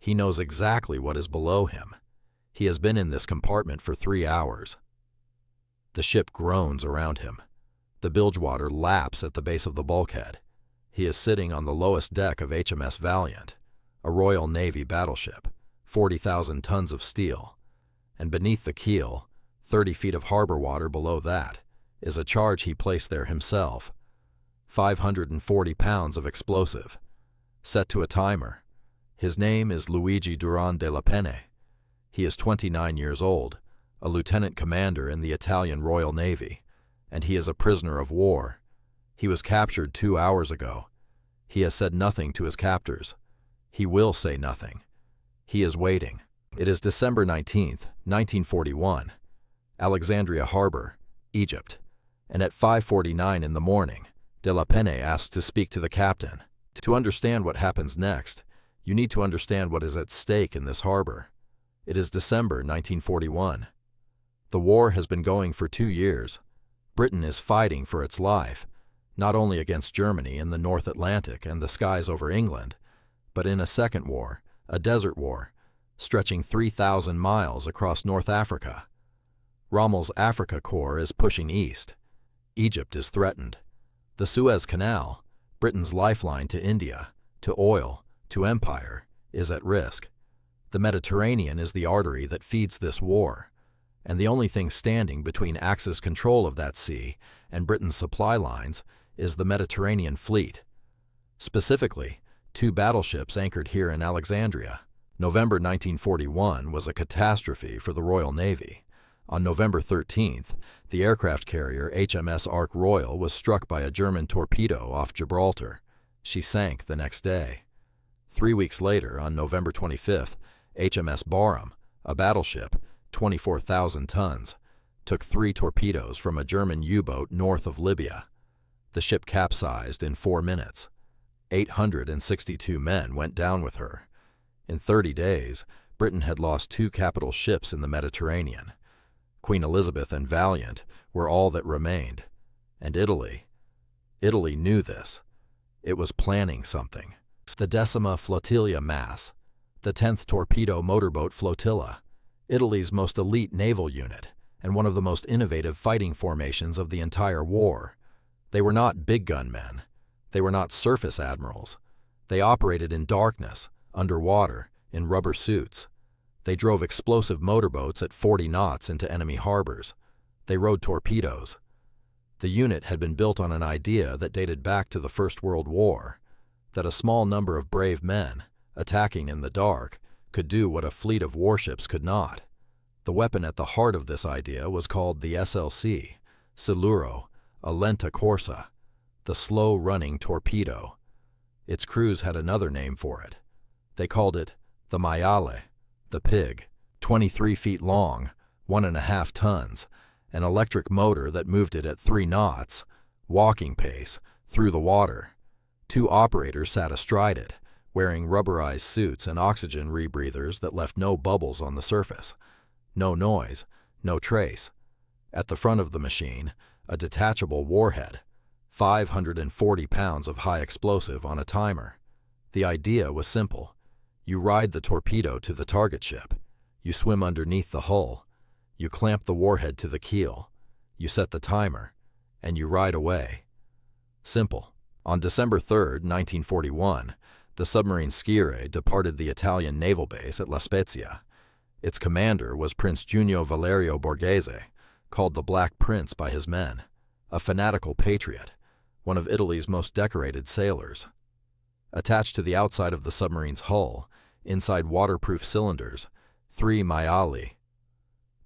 He knows exactly what is below him. He has been in this compartment for 3 hours. The ship groans around him. The bilge water laps at the base of the bulkhead. He is sitting on the lowest deck of HMS Valiant, a Royal Navy battleship, 40,000 tons of steel, and beneath the keel, 30 feet of harbor water below that, is a charge he placed there himself. 540 pounds of explosive, set to a timer. His name is Luigi Durand de la Penne. He is 29 years old, a lieutenant commander in the Italian Royal Navy, and he is a prisoner of war. He was captured 2 hours ago. He has said nothing to his captors. He will say nothing. He is waiting. It is December 19th, 1941, Alexandria Harbour, Egypt, and at 5:49 in the morning, de la Penne asks to speak to the captain. To understand what happens next, you need to understand what is at stake in this harbor. It is December 1941. The war has been going for 2 years. Britain is fighting for its life, not only against Germany in the North Atlantic and the skies over England, but in a second war, a desert war, stretching 3,000 miles across North Africa. Rommel's Africa Corps is pushing east. Egypt is threatened. The Suez Canal, Britain's lifeline to India, to oil, to empire, is at risk. The Mediterranean is the artery that feeds this war, and the only thing standing between Axis control of that sea and Britain's supply lines is the Mediterranean fleet. Specifically, 2 battleships anchored here in Alexandria. November 1941 was a catastrophe for the Royal Navy. On November 13th, the aircraft carrier HMS Ark Royal was struck by a German torpedo off Gibraltar. She sank the next day. 3 weeks later, on November 25th, HMS Barham, a battleship, 24,000 tons, took 3 torpedoes from a German U-boat north of Libya. The ship capsized in 4 minutes. 862 men went down with her. In 30 days, Britain had lost 2 capital ships in the Mediterranean. Queen Elizabeth and Valiant were all that remained. And Italy knew this. It was planning something. The Decima Flottiglia MAS, the 10th Torpedo Motorboat Flotilla, Italy's most elite naval unit, and one of the most innovative fighting formations of the entire war. They were not big gun men. They were not surface admirals. They operated in darkness, underwater, in rubber suits. They drove explosive motorboats at 40 knots into enemy harbors. They rode torpedoes. The unit had been built on an idea that dated back to the First World War, that a small number of brave men, attacking in the dark, could do what a fleet of warships could not. The weapon at the heart of this idea was called the SLC, Siluro, a Lenta Corsa, the slow-running torpedo. Its crews had another name for it. They called it the maiale, the pig, 23 feet long, 1.5 tons, an electric motor that moved it at 3 knots, walking pace, through the water. 2 operators sat astride it, wearing rubberized suits and oxygen rebreathers that left no bubbles on the surface. No noise, no trace. At the front of the machine, a detachable warhead, 540 pounds of high explosive on a timer. The idea was simple. You ride the torpedo to the target ship. You swim underneath the hull. You clamp the warhead to the keel. You set the timer, and you ride away. Simple. On December 3, 1941, the submarine Sciere departed the Italian naval base at La Spezia. Its commander was Prince Giunio Valerio Borghese, called the Black Prince by his men, a fanatical patriot, one of Italy's most decorated sailors. Attached to the outside of the submarine's hull, inside waterproof cylinders, 3 maiali.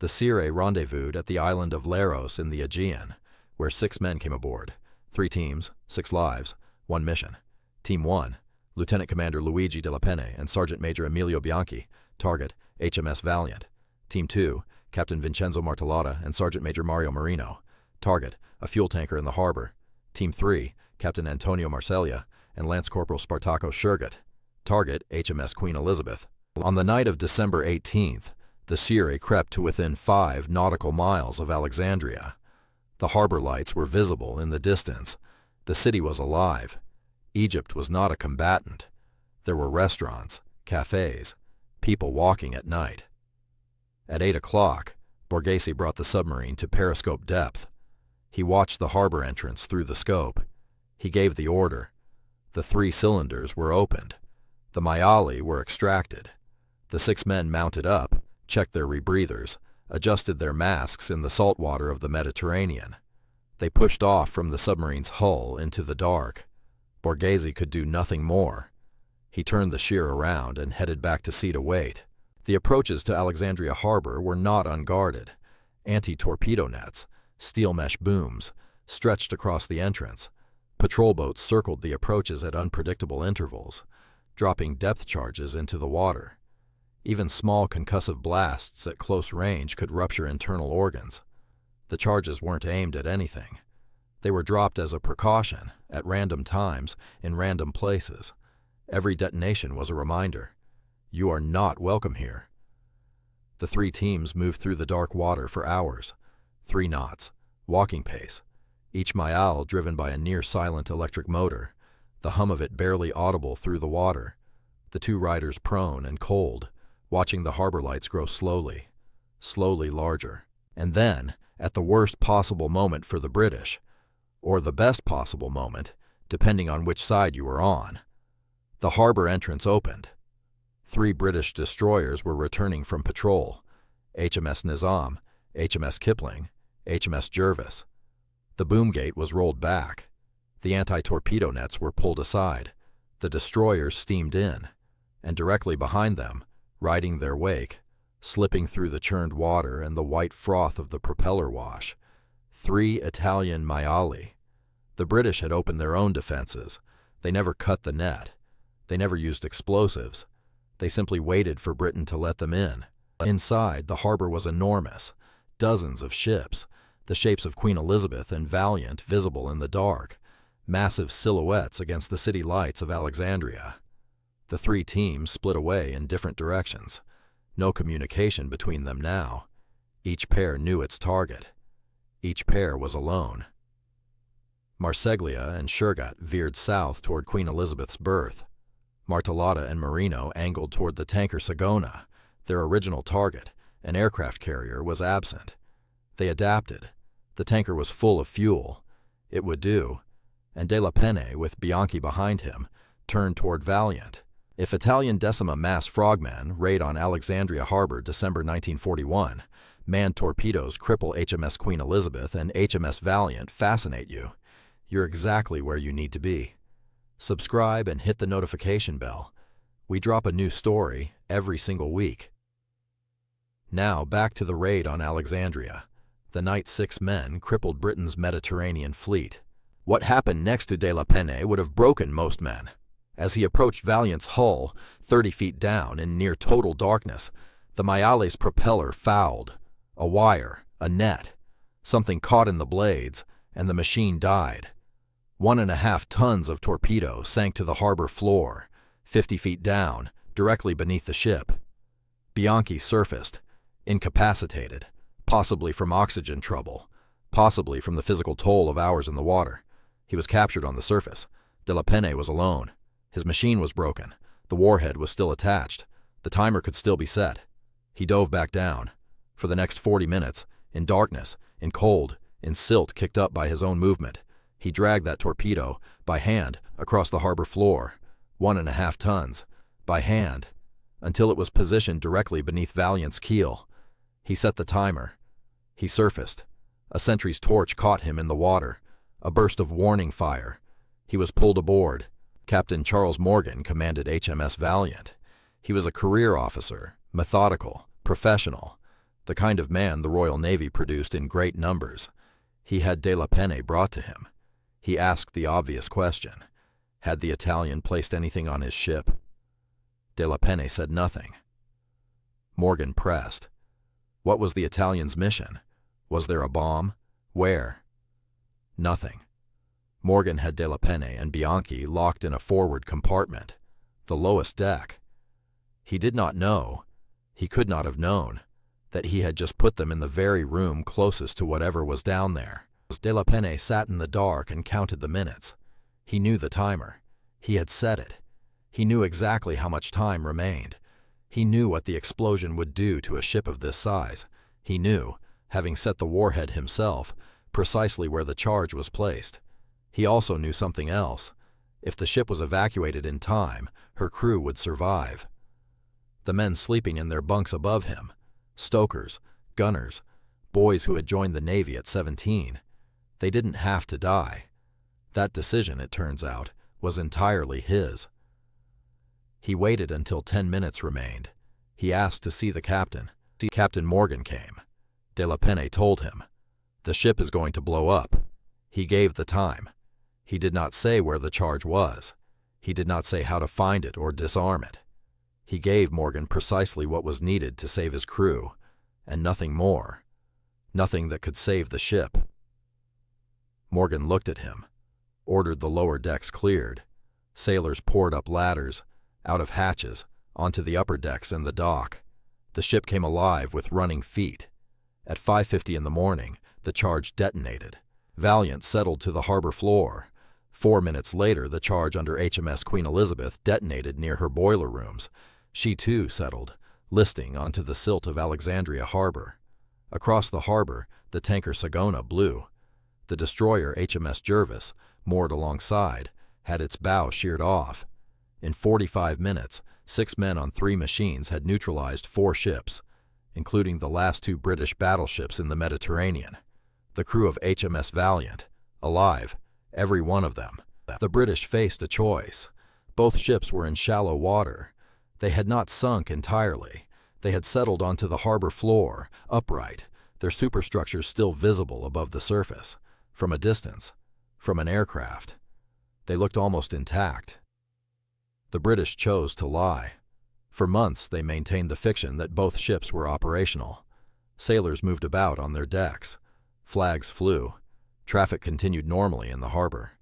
The Sciere rendezvoused at the island of Leros in the Aegean, where 6 men came aboard, 3 teams, 6 lives, 1 mission. Team 1, Lieutenant Commander Luigi de la Penne and Sergeant Major Emilio Bianchi, target HMS Valiant. Team 2, Captain Vincenzo Martellata and Sergeant Major Mario Marino, target a fuel tanker in the harbor. Team 3, Captain Antonio Marceglia and Lance Corporal Spartaco Shergat, target HMS Queen Elizabeth. On the night of December 18th, the Sciere crept to within 5 nautical miles of Alexandria. The harbor lights were visible in the distance. The city was alive. Egypt was not a combatant. There were restaurants, cafes, people walking at night. At 8 o'clock, Borghese brought the submarine to periscope depth. He watched the harbor entrance through the scope. He gave the order. The 3 cylinders were opened. The maiali were extracted. The 6 men mounted up, checked their rebreathers, adjusted their masks in the salt water of the Mediterranean. They pushed off from the submarine's hull into the dark. Borghese could do nothing more. He turned the sheer around and headed back to sea to wait. The approaches to Alexandria Harbour were not unguarded. Anti-torpedo nets, steel mesh booms, stretched across the entrance. Patrol boats circled the approaches at unpredictable intervals, dropping depth charges into the water. Even small concussive blasts at close range could rupture internal organs. The charges weren't aimed at anything. They were dropped as a precaution, at random times, in random places. Every detonation was a reminder. You are not welcome here. The 3 teams moved through the dark water for hours. 3 knots, walking pace, each maial driven by a near-silent electric motor, the hum of it barely audible through the water. The 2 riders prone and cold, watching the harbor lights grow slowly larger. And then, at the worst possible moment for the British, or the best possible moment, depending on which side you were on, the harbor entrance opened. 3 British destroyers were returning from patrol: HMS Nizam, HMS Kipling, HMS Jervis. The boom gate was rolled back. The anti-torpedo nets were pulled aside. The destroyers steamed in, and directly behind them, riding their wake, slipping through the churned water and the white froth of the propeller wash, 3 Italian maiali. The British had opened their own defenses. They never cut the net. They never used explosives. They simply waited for Britain to let them in. Inside, the harbor was enormous. Dozens of ships, the shapes of Queen Elizabeth and Valiant visible in the dark, massive silhouettes against the city lights of Alexandria. The 3 teams split away in different directions. No communication between them now. Each pair knew its target. Each pair was alone. Marseglia and Shergat veered south toward Queen Elizabeth's berth. Martellata and Marino angled toward the tanker Sagona. Their original target, an aircraft carrier, was absent. They adapted. The tanker was full of fuel. It would do. And De La Penne, with Bianchi behind him, turned toward Valiant. If Italian Decima MAS Frogmen raid on Alexandria Harbour December 1941, manned torpedoes cripple HMS Queen Elizabeth and HMS Valiant fascinate you, you're exactly where you need to be. Subscribe and hit the notification bell. We drop a new story every single week. Now back to the raid on Alexandria. The night 6 men crippled Britain's Mediterranean fleet. What happened next to De La Penne would have broken most men. As he approached Valiant's hull, 30 feet down in near total darkness, the maiali's propeller fouled. A wire, a net. Something caught in the blades, and the machine died. 1.5 tons of torpedo sank to the harbor floor, 50 feet down, directly beneath the ship. Bianchi surfaced, incapacitated, possibly from oxygen trouble, possibly from the physical toll of hours in the water. He was captured on the surface. De La Penne was alone. His machine was broken. The warhead was still attached. The timer could still be set. He dove back down. For the next 40 minutes, in darkness, in cold, in silt kicked up by his own movement, he dragged that torpedo, by hand, across the harbor floor, 1.5 tons, by hand, until it was positioned directly beneath Valiant's keel. He set the timer. He surfaced. A sentry's torch caught him in the water. A burst of warning fire. He was pulled aboard. Captain Charles Morgan commanded HMS Valiant. He was a career officer, methodical, professional, the kind of man the Royal Navy produced in great numbers. He had De La Penne brought to him. He asked the obvious question. Had the Italian placed anything on his ship? De La Penne said nothing. Morgan pressed. What was the Italian's mission? Was there a bomb? Where? Nothing. Morgan had De La Penne and Bianchi locked in a forward compartment, the lowest deck. He did not know, he could not have known, that he had just put them in the very room closest to whatever was down there. De La Penne sat in the dark and counted the minutes. He knew the timer. He had set it. He knew exactly how much time remained. He knew what the explosion would do to a ship of this size. He knew, having set the warhead himself, precisely where the charge was placed. He also knew something else. If the ship was evacuated in time, her crew would survive. The men sleeping in their bunks above him, stokers, gunners, boys who had joined the Navy at 17, they didn't have to die. That decision, it turns out, was entirely his. He waited until 10 minutes remained. He asked to see the captain. Captain Morgan came. De la Penne told him, "The ship is going to blow up." He gave the time. He did not say where the charge was. He did not say how to find it or disarm it. He gave Morgan precisely what was needed to save his crew, and nothing more. Nothing that could save the ship. Morgan looked at him, ordered the lower decks cleared. Sailors poured up ladders, out of hatches, onto the upper decks and the dock. The ship came alive with running feet. At 5:50 in the morning, the charge detonated. Valiant settled to the harbor floor. 4 minutes later, the charge under HMS Queen Elizabeth detonated near her boiler rooms. She too settled, listing onto the silt of Alexandria Harbour. Across the harbor, the tanker Sagona blew. The destroyer HMS Jervis, moored alongside, had its bow sheared off. In 45 minutes, 6 men on 3 machines had neutralized 4 ships, including the last 2 British battleships in the Mediterranean. The crew of HMS Valiant, alive, every one of them. The British faced a choice. Both ships were in shallow water. They had not sunk entirely. They had settled onto the harbor floor, upright, their superstructures still visible above the surface, from a distance, from an aircraft. They looked almost intact. The British chose to lie. For months they maintained the fiction that both ships were operational. Sailors moved about on their decks. Flags flew. Traffic continued normally in the harbor.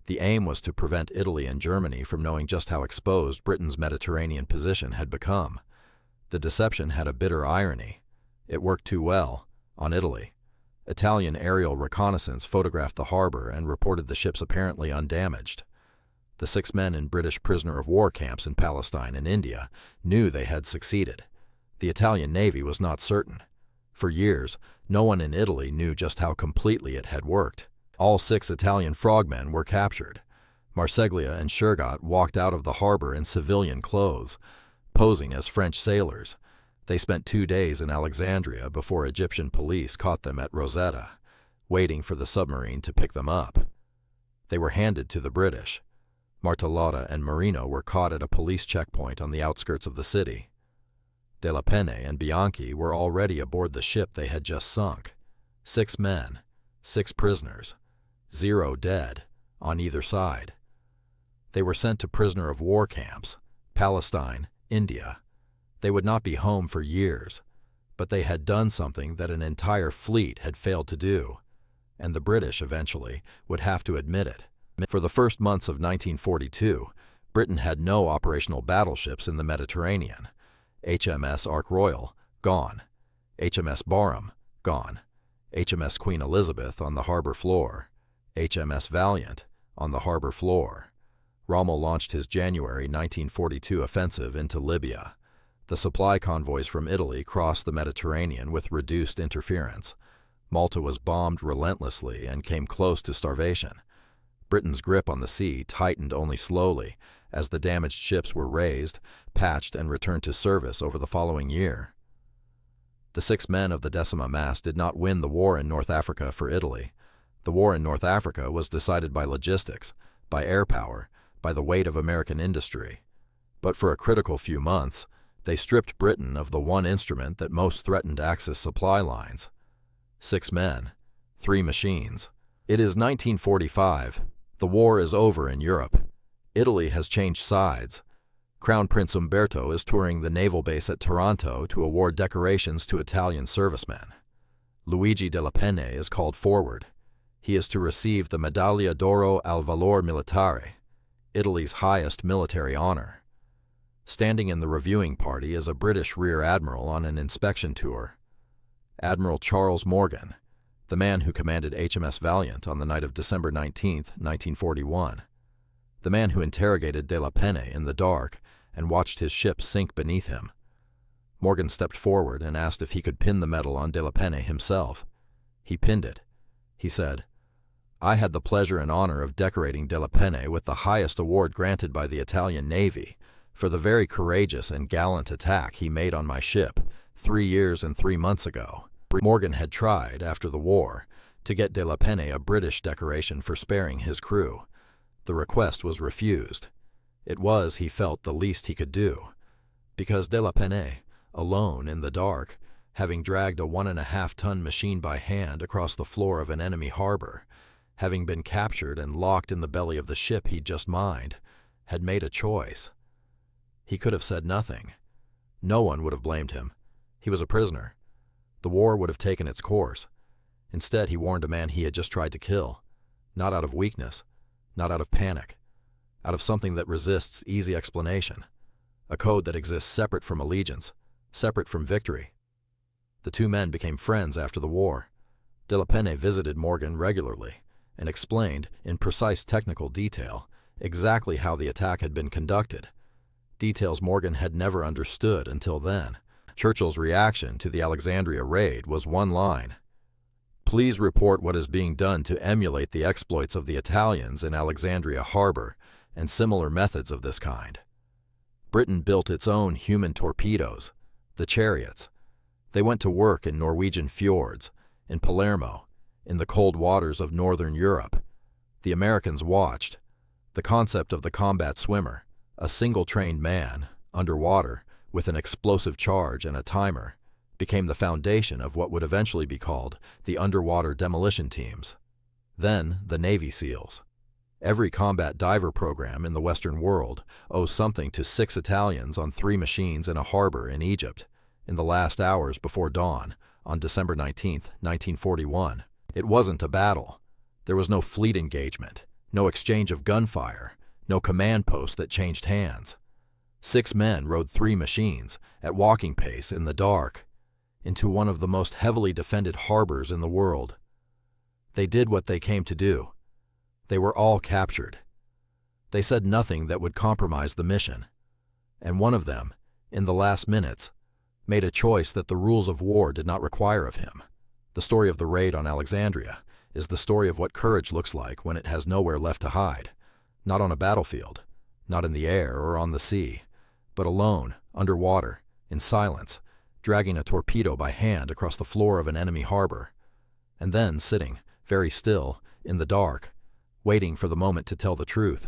The aim was to prevent Italy and Germany from knowing just how exposed Britain's Mediterranean position had become. The deception had a bitter irony. It worked too well, on Italy. Italian aerial reconnaissance photographed the harbor and reported the ships apparently undamaged. The 6 men in British prisoner-of-war camps in Palestine and India knew they had succeeded. The Italian Navy was not certain. For years, no one in Italy knew just how completely it had worked. All 6 Italian frogmen were captured. Marseglia and Shergot walked out of the harbor in civilian clothes, posing as French sailors. They spent 2 days in Alexandria before Egyptian police caught them at Rosetta, waiting for the submarine to pick them up. They were handed to the British. Martellata and Marino were caught at a police checkpoint on the outskirts of the city. De la Penne and Bianchi were already aboard the ship they had just sunk. 6 men, 6 prisoners, 0 dead, on either side. They were sent to prisoner-of-war camps, Palestine, India. They would not be home for years, but they had done something that an entire fleet had failed to do, and the British eventually would have to admit it. For the first months of 1942, Britain had no operational battleships in the Mediterranean. HMS Ark Royal, gone. HMS Barham, gone. HMS Queen Elizabeth on the harbor floor. HMS Valiant on the harbor floor. Rommel launched his January 1942 offensive into Libya. The supply convoys from Italy crossed the Mediterranean with reduced interference. Malta was bombed relentlessly and came close to starvation. Britain's grip on the sea tightened only slowly as the damaged ships were raised, patched, and returned to service over the following year. The 6 men of the Decima MAS did not win the war in North Africa for Italy. The war in North Africa was decided by logistics, by air power, by the weight of American industry. But for a critical few months, they stripped Britain of the one instrument that most threatened Axis supply lines. 6 men, 3 machines. It is 1945. The war is over in Europe. Italy has changed sides. Crown Prince Umberto is touring the naval base at Taranto to award decorations to Italian servicemen. Luigi della Penne is called forward. He is to receive the Medaglia d'Oro al Valor Militare, Italy's highest military honor. Standing in the reviewing party is a British Rear Admiral on an inspection tour. Admiral Charles Morgan, the man who commanded HMS Valiant on the night of December 19, 1941. The man who interrogated De la Penne in the dark and watched his ship sink beneath him. Morgan stepped forward and asked if he could pin the medal on Della Penne himself. He pinned it. He said, "I had the pleasure and honor of decorating Della Penne with the highest award granted by the Italian Navy for the very courageous and gallant attack he made on my ship 3 years and 3 months ago." Morgan had tried, after the war, to get Della Penne a British decoration for sparing his crew. The request was refused. It was, he felt, the least he could do, because Della Penne, alone in the dark, having dragged a 1.5-ton machine by hand across the floor of an enemy harbor, having been captured and locked in the belly of the ship he'd just mined, had made a choice. He could have said nothing. No one would have blamed him. He was a prisoner. The war would have taken its course. Instead, he warned a man he had just tried to kill, not out of weakness, not out of panic, out of something that resists easy explanation, a code that exists separate from allegiance, separate from victory. The two men became friends after the war. Della Penne visited Morgan regularly and explained, in precise technical detail, exactly how the attack had been conducted, details Morgan had never understood until then. Churchill's reaction to the Alexandria raid was one line: "Please report what is being done to emulate the exploits of the Italians in Alexandria Harbour and similar methods of this kind." Britain built its own human torpedoes, the Chariots. They went to work in Norwegian fjords, in Palermo, in the cold waters of northern Europe. The Americans watched. The concept of the combat swimmer, a single trained man, underwater, with an explosive charge and a timer, became the foundation of what would eventually be called the underwater demolition teams. Then the Navy SEALs. Every combat diver program in the Western world owes something to 6 Italians on 3 machines in a harbor in Egypt in the last hours before dawn on December 19, 1941. It wasn't a battle. There was no fleet engagement, no exchange of gunfire, no command post that changed hands. 6 men rode 3 machines at walking pace in the dark into one of the most heavily defended harbors in the world. They did what they came to do. They were all captured. They said nothing that would compromise the mission. And one of them, in the last minutes, made a choice that the rules of war did not require of him. The story of the raid on Alexandria is the story of what courage looks like when it has nowhere left to hide, not on a battlefield, not in the air or on the sea, but alone, underwater, in silence, dragging a torpedo by hand across the floor of an enemy harbor, and then sitting, very still, in the dark, waiting for the moment to tell the truth.